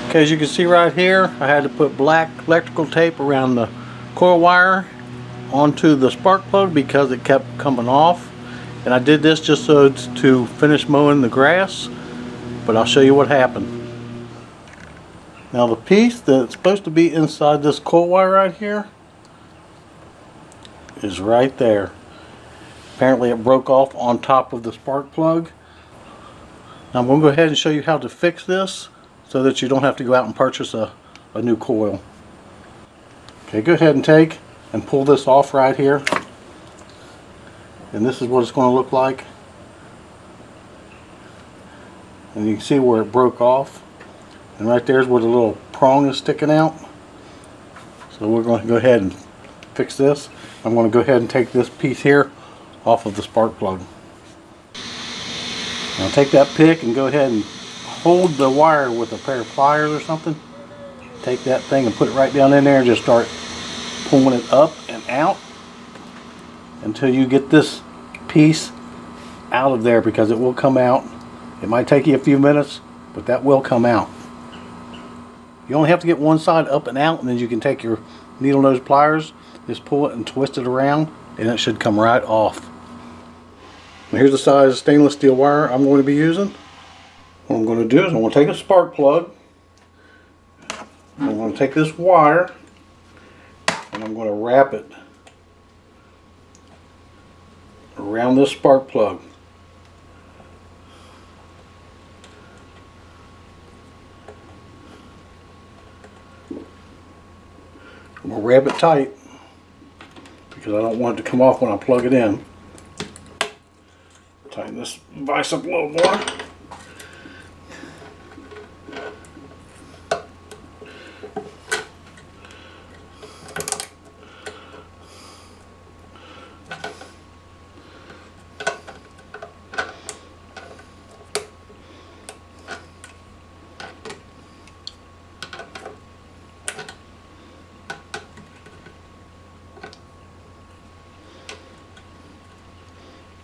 Okay, as you can see right here, I had to put black electrical tape around the coil wire onto the spark plug because it kept coming off. And I did this just so to finish mowing the grass, but I'll show you what happened. Now the piece that's supposed to be inside this coil wire right here is right there. Apparently it broke off on top of the spark plug. Now I'm going to go ahead and show you how to fix this so that you don't have to go out and purchase a new coil. Okay, go ahead and take and pull this off right here. And this is what it's going to look like. And you can see where it broke off. And right there's where the little prong is sticking out. So we're going to go ahead and fix this. I'm going to go ahead and take this piece here off of the spark plug. Now take that pick and go ahead and hold the wire with a pair of pliers or something. Take that thing and put it right down in there and just start pulling it up and out until you get this piece out of there, because it will come out. It might take you a few minutes, but that will come out. You only have to get one side up and out, and then you can take your needle nose pliers, just pull it and twist it around, and it should come right off. Now here's the size of stainless steel wire I'm going to be using. What I'm going to do is I'm going to take a spark plug. I'm going to take this wire and I'm going to wrap it around this spark plug. I'm going to wrap it tight because I don't want it to come off when I plug it in. Tighten this vise up a little more.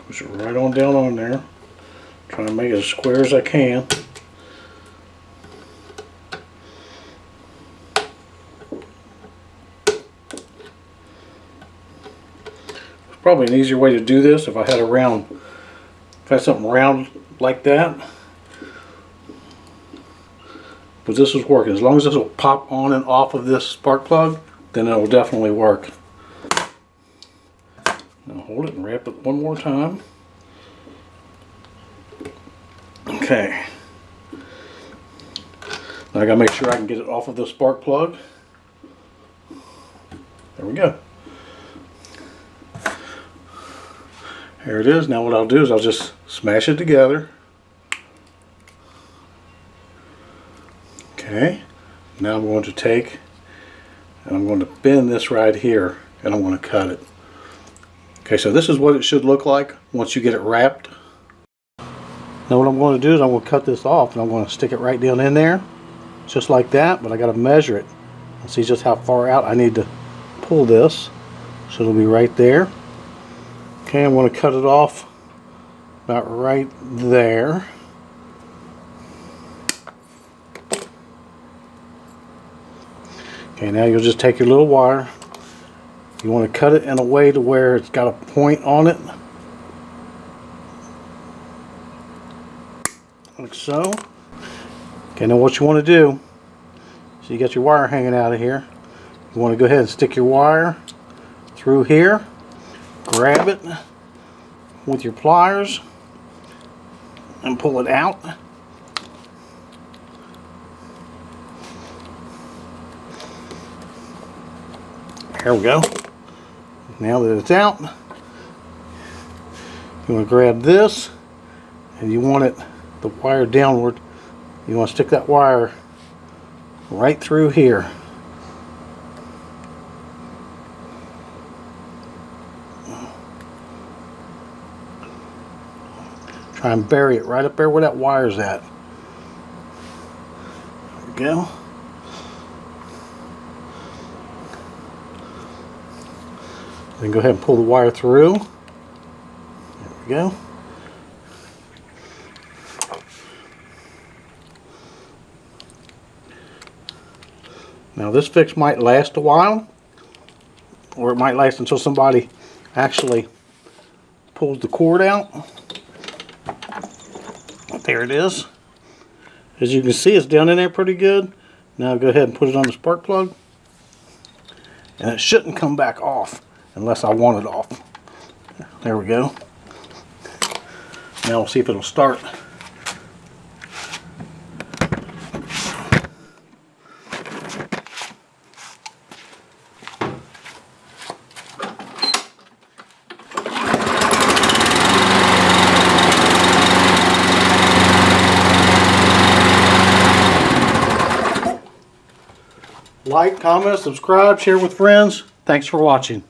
Push it right on down on there. Trying to make it as square as I can. It's probably an easier way to do this if I had something round like that. But this is working. As long as this will pop on and off of this spark plug, then it will definitely work. Now hold it and wrap it one more time. Okay. Now I gotta make sure I can get it off of the spark plug. There we go. Here it is. Now what I'll do is I'll just smash it together. Okay. Now I'm going to take and I'm going to bend this right here and I'm going to cut it. Okay, so this is what it should look like once you get it wrapped. Now what I'm going to do is I'm going to cut this off and I'm going to stick it right down in there, just like that, but I got to measure it and see just how far out I need to pull this, so it'll be right there. Okay, I'm going to cut it off about right there. Okay, now you'll just take your little wire. You want to cut it in a way to where it's got a point on it, like so. Okay, now what you want to do, so you got your wire hanging out of here, you want to go ahead and stick your wire through here, grab it with your pliers and pull it out. There we go. Now that it's out, you want to grab this and you want it, the wire downward. You want to stick that wire right through here. Try and bury it right up there where that wire's at. There we go. Then go ahead and pull the wire through. There we go. Now this fix might last a while, or it might last until somebody actually pulls the cord out. There it is. As you can see, it's down in there pretty good. Now go ahead and put it on the spark plug. And it shouldn't come back off unless I want it off. There we go. Now we'll see if it'll start. Like, comment, subscribe, share with friends. Thanks for watching.